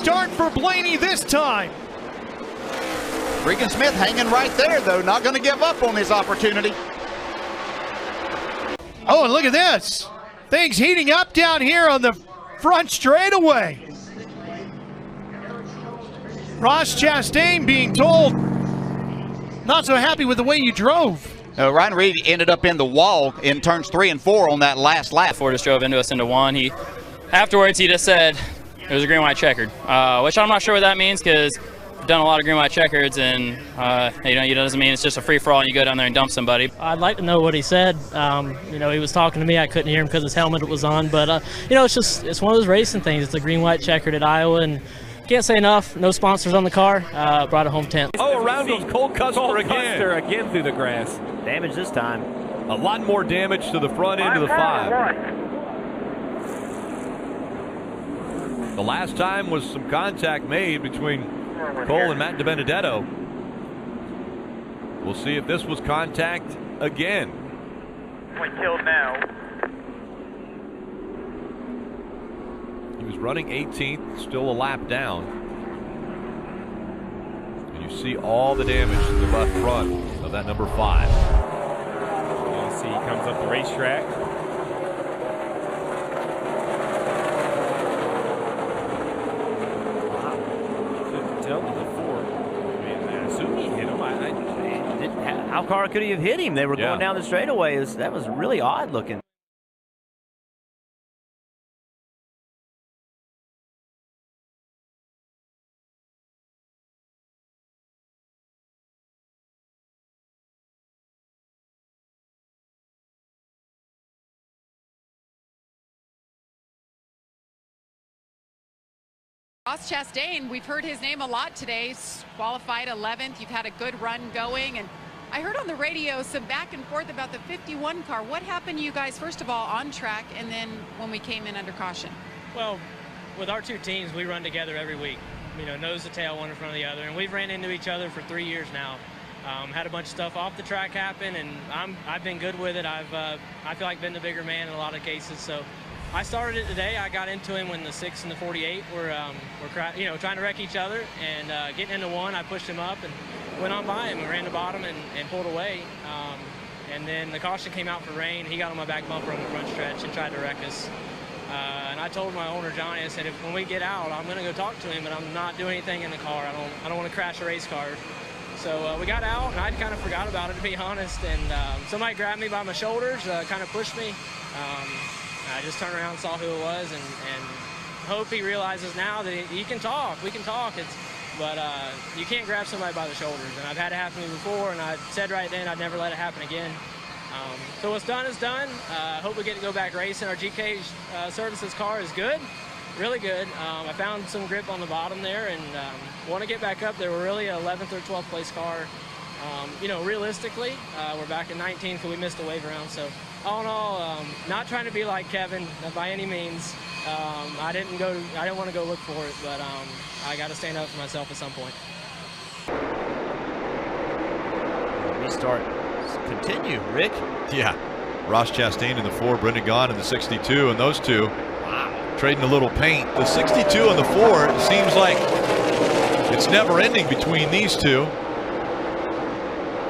start for Blaney this time. Regan Smith hanging right there, though, not going to give up on his opportunity. Oh, and look at this. Things heating up down here on the front straightaway. Ross Chastain being told not so happy with the way you drove. Ryan Reed ended up in the wall in turns 3 and 4 on that last lap. Ford just drove into us into one. Afterwards, he just said it was a green-white checkered, which I'm not sure what that means because I've done a lot of green-white checkers, and it doesn't mean it's just a free-for-all and you go down there and dump somebody. I'd like to know what he said. He was talking to me. I couldn't hear him because his helmet was on, but it's one of those racing things. It's a green-white checkered at Iowa, and can't say enough. No sponsors on the car. Brought a home tent. Oh, around goes Cole Custer again through the grass. Damage this time. A lot more damage to the front end of the 5. The last time was some contact made between Cole and Matt DiBenedetto. We'll see if this was contact again. Point killed now. He was running 18th, still a lap down. And you see all the damage to the left front of that number 5. You see he comes up the racetrack. How far could he have hit him? They were going down the straightaway. That was really odd looking. Ross Chastain, we've heard his name a lot today. Qualified 11th. You've had a good run going, and I heard on the radio some back and forth about the 51 car. What happened to you guys, first of all, on track, and then when we came in under caution? Well, with our two teams, we run together every week. Nose to tail, one in front of the other, and we've ran into each other for 3 years now. Had a bunch of stuff off the track happen, and I've been good with it. I feel like been the bigger man in a lot of cases. So I started it today. I got into him when the 6 and the 48 were trying to wreck each other, and getting into one, I pushed him up and went on by him and ran the bottom and pulled away. And then the caution came out for rain. He got on my back bumper on the front stretch and tried to wreck us. And I told my owner, Johnny, I said, when we get out, I'm going to go talk to him, but I'm not doing anything in the car. I don't want to crash a race car. So we got out, and I kind of forgot about it, to be honest. And somebody grabbed me by my shoulders, kind of pushed me. I just turned around and saw who it was, and hope he realizes now that he can talk. We can talk. But you can't grab somebody by the shoulders. And I've had it happen to me before, and I said right then I'd never let it happen again. So what's done is done. Hope we get to go back racing. Our GK Services car is good, really good. I found some grip on the bottom there, and want to get back up there. We're really an 11th or 12th place car. Realistically, we're back in 19th, so we missed a wave round. So all in all, not trying to be like Kevin by any means. I didn't want to go look for it, but I got to stand up for myself at some point. Restart continue, Rick. Yeah. Ross Chastain in the 4, Brendan Gaughan in the 62, and those two trading a little paint. The 62 and the 4, it seems like it's never ending between these two.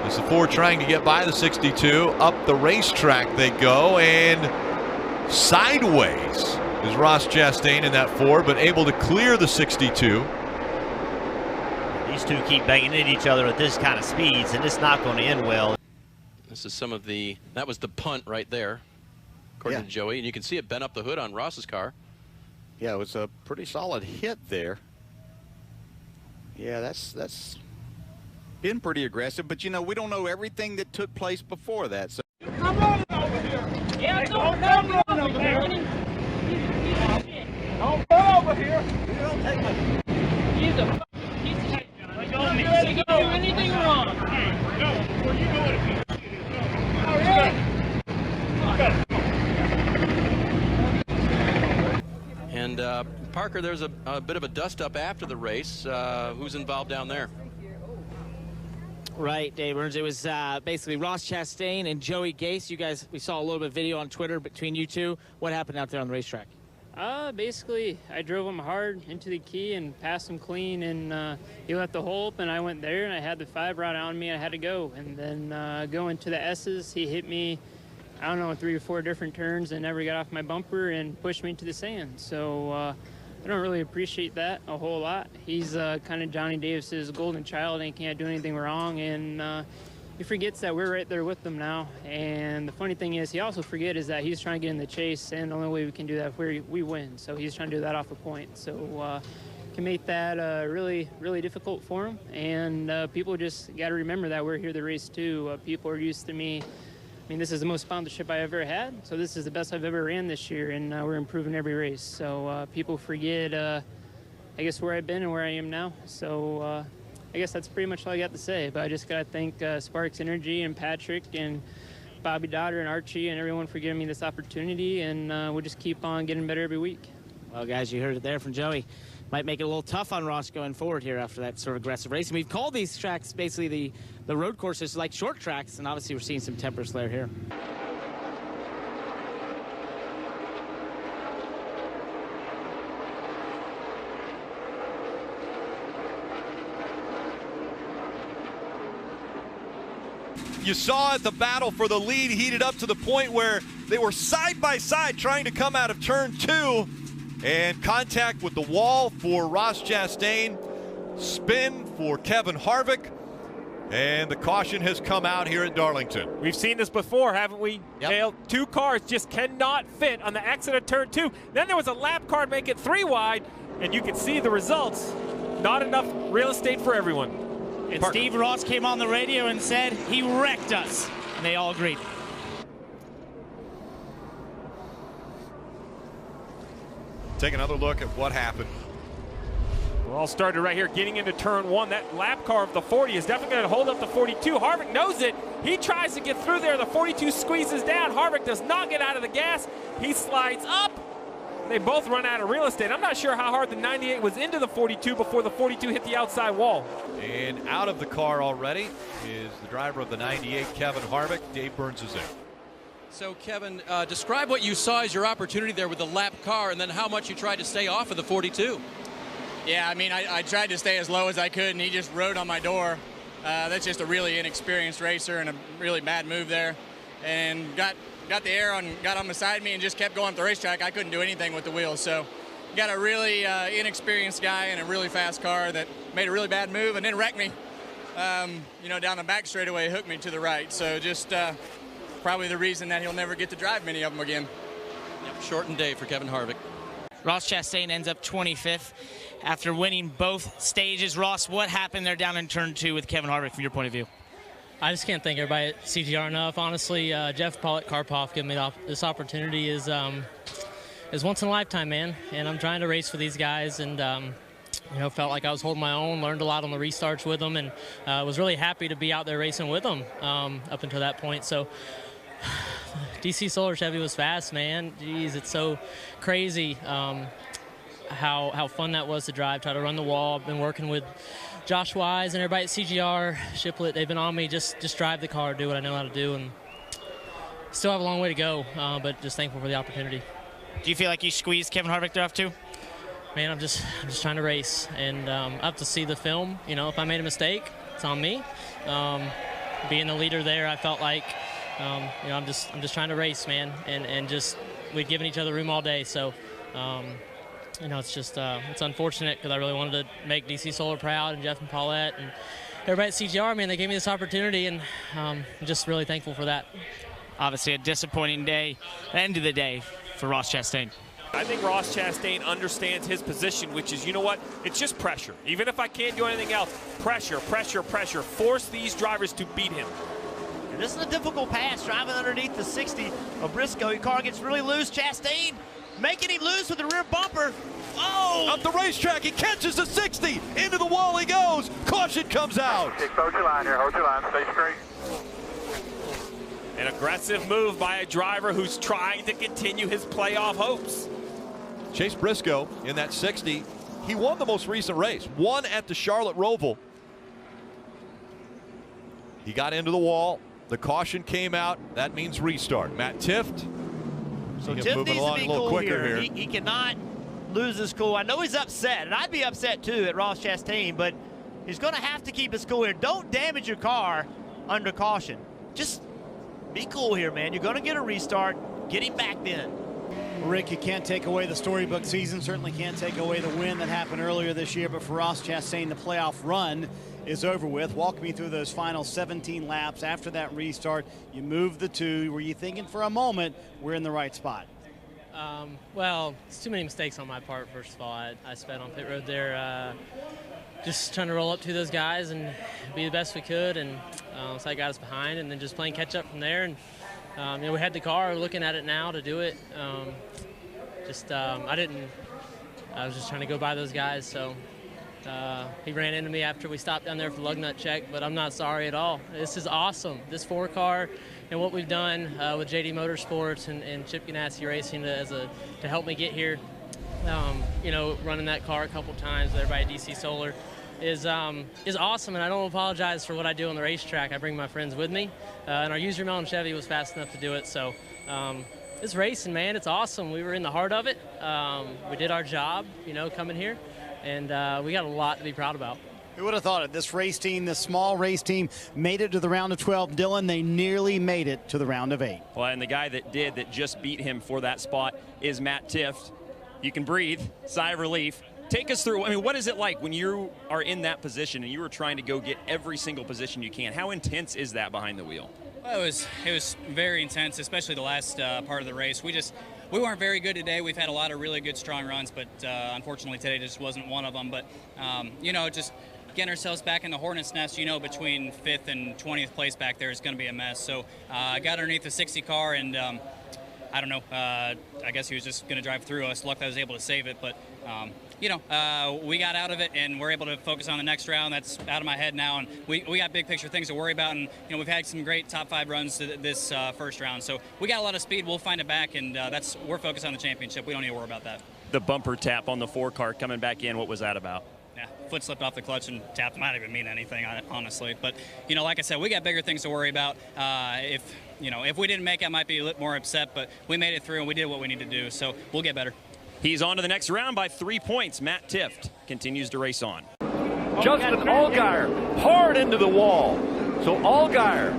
As the 4 trying to get by the 62, up the racetrack they go, and sideways is Ross Chastain in that 4, but able to clear the 62. These two keep banging into each other at this kind of speeds, and it's not going to end well. This is that was the punt right there, according to Joey, and you can see it bent up the hood on Ross's car. Yeah, it was a pretty solid hit there. Yeah, that's been pretty aggressive, but we don't know everything that took place before that. So Come on over here. Yeah, come on over here. Don't come over here. You don't take my... He's a piece of shit. He didn't do anything wrong. Go. Well, you know what it is. And Parker, there's a bit of a dust-up after the race. Who's involved down there? Right, Dave Burns. It was basically Ross Chastain and Joey Gase. You guys, we saw a little bit of video on Twitter between you two. What happened out there on the racetrack? Basically, I drove him hard into the key and passed him clean, and he left the hole open. I went there, and I had the 5 rod on me. I had to go, and then going to the S's, he hit me, I don't know, 3 or 4 different turns and never got off my bumper and pushed me into the sand. So I don't really appreciate that a whole lot. He's kind of Johnny Davis's golden child and can't do anything wrong, and he forgets that we're right there with them now. And the funny thing is, he also forgets that he's trying to get in the chase, and the only way we can do that is we win. So he's trying to do that off a point. So can make that really, really difficult for him. And people just got to remember that we're here to race too. People are used to me. I mean, this is the most sponsorship I ever had. So this is the best I've ever ran this year, and we're improving every race. So people forget, I guess, where I've been and where I am now. So I guess that's pretty much all I got to say, but I just got to thank Sparks Energy and Patrick and Bobby Dotter and Archie and everyone for giving me this opportunity, and we'll just keep on getting better every week. Well, guys, you heard it there from Joey. Might make it a little tough on Ross going forward here after that sort of aggressive racing. We've called these tracks basically the road courses like short tracks, and obviously we're seeing some tempers flare here. You saw it, the battle for the lead heated up to the point where they were side by side trying to come out of turn 2, and contact with the wall for Ross Chastain, spin for Kevin Harvick, and the caution has come out here at Darlington. We've seen this before, haven't we? Yep. Dale, 2 cars just cannot fit on the exit of turn 2. Then there was a lap car to make it 3 wide, and you can see the results. Not enough real estate for everyone. And Steve Ross came on the radio and said he wrecked us, and they all agreed. Take another look at what happened. We're all started right here, getting into turn 1. That lap car of the 40 is definitely going to hold up the 42. Harvick knows it. He tries to get through there. The 42 squeezes down. Harvick does not get out of the gas. He slides up. They both run out of real estate. I'm not sure how hard the 98 was into the 42 before the 42 hit the outside wall. And out of the car already is the driver of the 98, Kevin Harvick. Dave Burns is there. So, Kevin, describe what you saw as your opportunity there with the lap car, and then how much you tried to stay off of the 42. Yeah, I mean, I tried to stay as low as I could, and he just rode on my door. That's just a really inexperienced racer and a really bad move there. And got the air on, got on beside me and just kept going up the racetrack. I couldn't do anything with the wheels. So got a really inexperienced guy in a really fast car that made a really bad move and then wrecked me. You know, down the back straightaway, hooked me to the right. So just probably the reason that he'll never get to drive many of them again. Yep, shortened day for Kevin Harvick. Ross Chastain ends up 25th after winning both stages. Ross, what happened there down in turn 2 with Kevin Harvick from your point of view? I just can't thank everybody at CGR enough. Honestly, Jeff Karpoff giving me this opportunity is once in a lifetime, man. And I'm trying to race for these guys, and you know, felt like I was holding my own. Learned a lot on the restarts with them, and was really happy to be out there racing with them up until that point. So DC Solar Chevy was fast, man. Jeez, it's so crazy how fun that was to drive. Try to run the wall. I've been working with Josh Wise and everybody at CGR, Shiplet, they've been on me, just drive the car, do what I know how to do, and still have a long way to go, but just thankful for the opportunity. Do you feel like you squeezed Kevin Harvick there off too? Man, I'm just trying to race, and I have to see the film. You know, if I made a mistake, it's on me. Being the leader there, I felt like, you know, I'm just trying to race, man, and just we'd given each other room all day, so. You know, it's just it's unfortunate because I really wanted to make DC Solar proud, and Jeff and Paulette and everybody at CGR, man, they gave me this opportunity, and I'm just really thankful for that. Obviously a disappointing day, end of the day for Ross Chastain. I think Ross Chastain understands his position, which is, you know what, it's just pressure. Even if I can't do anything else, pressure, pressure, pressure. Force these drivers to beat him. And this is a difficult pass, driving underneath the 60 of Briscoe. Your car gets really loose. Chastain making him loose with the rear bumper. Oh! Up the racetrack, he catches the 60. Into the wall he goes. Caution comes out. Hold your line here, hold your line, stay straight. An aggressive move by a driver who's trying to continue his playoff hopes. Chase Briscoe in that 60. He won the most recent race. Won at the Charlotte Roval. He got into the wall. The caution came out. That means restart. Matt Tifft So He Tiff moving needs to along be a little cool quicker here. here. He cannot lose his cool. I know he's upset, and I'd be upset too at Ross Chastain, but he's going to have to keep his cool here. Don't damage your car under caution. Just be cool here, man. You're going to get a restart. Get him back then. Rick, you can't take away the storybook season, certainly can't take away the win that happened earlier this year, but for Ross Chastain, the playoff run is over with. Walk me through those final 17 laps after that restart. You moved the 2. Were you thinking for a moment we're in the right spot? Well, it's too many mistakes on my part, first of all. I sped on pit road there just trying to roll up to those guys and be the best we could, and so that got us behind, and then just playing catch up from there. And you know, we had the car, looking at it now to do it. I was just trying to go by those guys, so he ran into me after we stopped down there for the lug nut check, but I'm not sorry at all. This is awesome. This 4-car and what we've done with JD Motorsports and Chip Ganassi Racing to help me get here. You know, running that car a couple times with everybody at DC Solar is awesome, and I don't apologize for what I do on the racetrack. I bring my friends with me, and our user Melon Chevy was fast enough to do it. So it's racing, man. It's awesome. We were in the heart of it. We did our job, you know, coming here, and we got a lot to be proud about. Who would have thought it? This race team, this small race team, made it to the round of 12. Dylan, they nearly made it to the round of 8. Well, and the guy that just beat him for that spot is Matt Tifft. You can breathe, sigh of relief. Take us through, I mean, what is it like when you are in that position and you are trying to go get every single position you can? How intense is that behind the wheel? Well, it was very intense, especially the last part of the race. We weren't very good today. We've had a lot of really good, strong runs, but unfortunately today just wasn't one of them. But, you know, just getting ourselves back in the hornet's nest, you know, between 5th and 20th place back there is going to be a mess. So I got underneath the 60 car, and I don't know, I guess he was just going to drive through us. Luckily I was able to save it, but you know, we got out of it, and we're able to focus on the next round. That's out of my head now, and we got big picture things to worry about. And you know, we've had some great top 5 runs to this first round, so we got a lot of speed. We'll find it back, and we're focused on the championship. We don't need to worry about that. The bumper tap on the 4-car coming back in, what was that about? Yeah, foot slipped off the clutch and tapped. Might even mean anything, honestly. But you know, like I said, we got bigger things to worry about. If we didn't make it, I might be a little more upset, but we made it through and we did what we need to do. So we'll get better. He's on to the next round by 3 points. Matt Tifft continues to race on. Justin Allgaier hard into the wall. So Allgaier,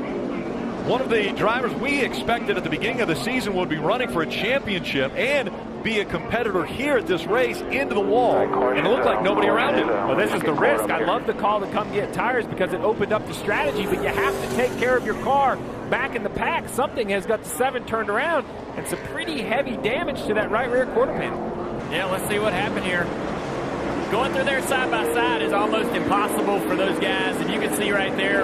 one of the drivers we expected at the beginning of the season would be running for a championship and be a competitor here at this race, into the wall, and it looked like nobody around him. Well, this is the risk. I love the call to come get tires because it opened up the strategy, but you have to take care of your car back in the pack. Something has got the 7 turned around, and some pretty heavy damage to that right rear quarter panel. Yeah, let's see what happened here. Going through there side by side is almost impossible for those guys, and you can see right there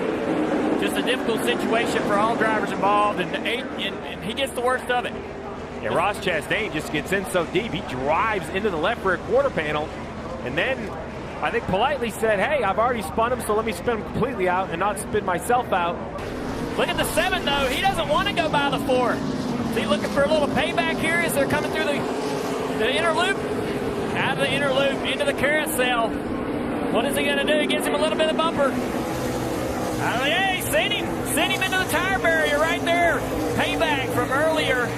just a difficult situation for all drivers involved, and he gets the worst of it. Yeah, Ross Chastain just gets in so deep, he drives into the left rear quarter panel, and then I think politely said, hey, I've already spun him, so let me spin him completely out and not spin myself out. Look at the 7, though. He doesn't want to go by the 4. Is he looking for a little payback here as they're coming through the inner loop? Out of the inner loop, into the carousel. What is he going to do? He gives him a little bit of bumper. Hey, send him into the tire barrier right there. Payback from earlier.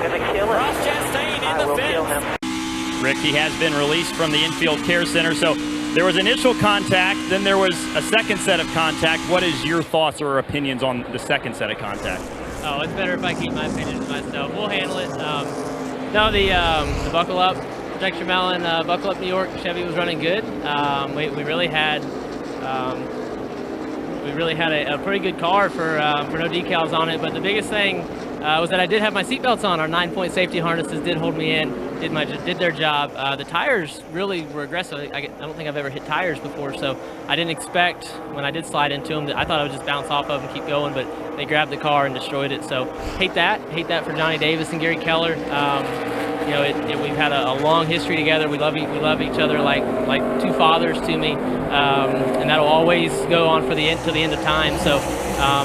Ross Chastain in the fence. Rick, he has been released from the infield care center. So there was initial contact, then there was a second set of contact. What is your thoughts or opinions on the second set of contact? Oh, it's better if I keep my opinions to myself. We'll handle it. No, the buckle up, protect your melon, buckle up New York Chevy was running good. We really had a pretty good car for no decals on it. But the biggest thing was that I did have my seatbelts on. Our 9-point safety harnesses did hold me in, did their job. The tires really were aggressive. I don't think I've ever hit tires before, so I didn't expect when I did slide into them that I thought I would just bounce off of them and keep going, but they grabbed the car and destroyed it. So hate that for Johnny Davis and Gary Keller. You know, we've had a long history together. We love each other like 2 fathers to me, and that'll always go on for the end till the end of time. So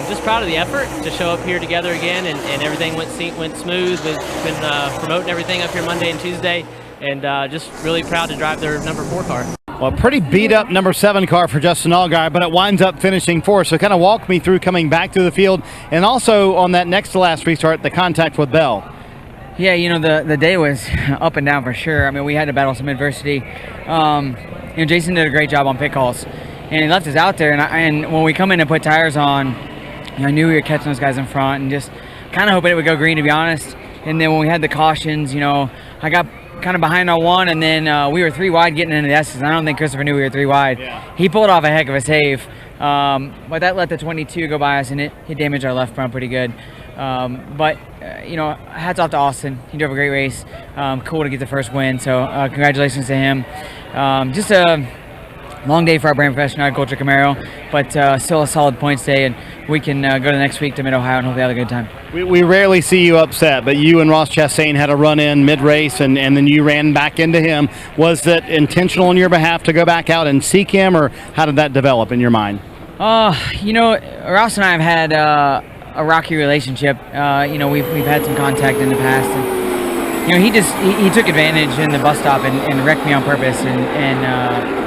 just proud of the effort to show up here together again, and everything went smooth. We've been promoting everything up here Monday and Tuesday, and just really proud to drive their number 4 car. Well, pretty beat up number 7 car for Justin Allgaier, but it winds up finishing 4th. So kind of walk me through coming back through the field, and also on that next to last restart, the contact with Bell. Yeah, you know, the day was up and down for sure. I mean, we had to battle some adversity. You know, Jason did a great job on pit calls, and he left us out there. And when we come in and put tires on, you know, I knew we were catching those guys in front, and just kind of hoping it would go green, to be honest. And then when we had the cautions, you know, I got kind of behind on one, and then we were 3 wide getting into the S's. I don't think Christopher knew we were 3 wide. Yeah. He pulled off a heck of a save, but that let the 22 go by us, and it damaged our left front pretty good. But you know, hats off to Austin. He drove a great race. Cool to get the first win, so congratulations to him. Just a long day for our brand professional agriculture Camaro, but still a solid points day, and we can go to next week to Mid-Ohio and hopefully have a good time. We rarely see you upset, but you and Ross Chastain had a run-in mid-race, and then you ran back into him. Was that intentional on your behalf to go back out and seek him, or how did that develop in your mind? You know, Ross and I have had a rocky relationship. You know, we've had some contact in the past, and you know, he took advantage in the bus stop and wrecked me on purpose, and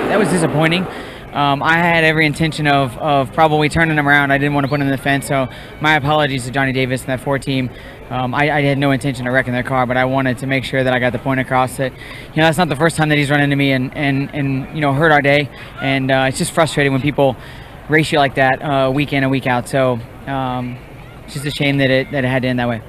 that was disappointing. I had every intention of probably turning him around. I didn't want to put him in the fence, so my apologies to Johnny Davis and that 4 team. I had no intention of wrecking their car, but I wanted to make sure that I got the point across that, you know, that's not the first time that he's run into me and you know, hurt our day. And it's just frustrating when people race you like that week in and week out. So it's just a shame that it had to end that way.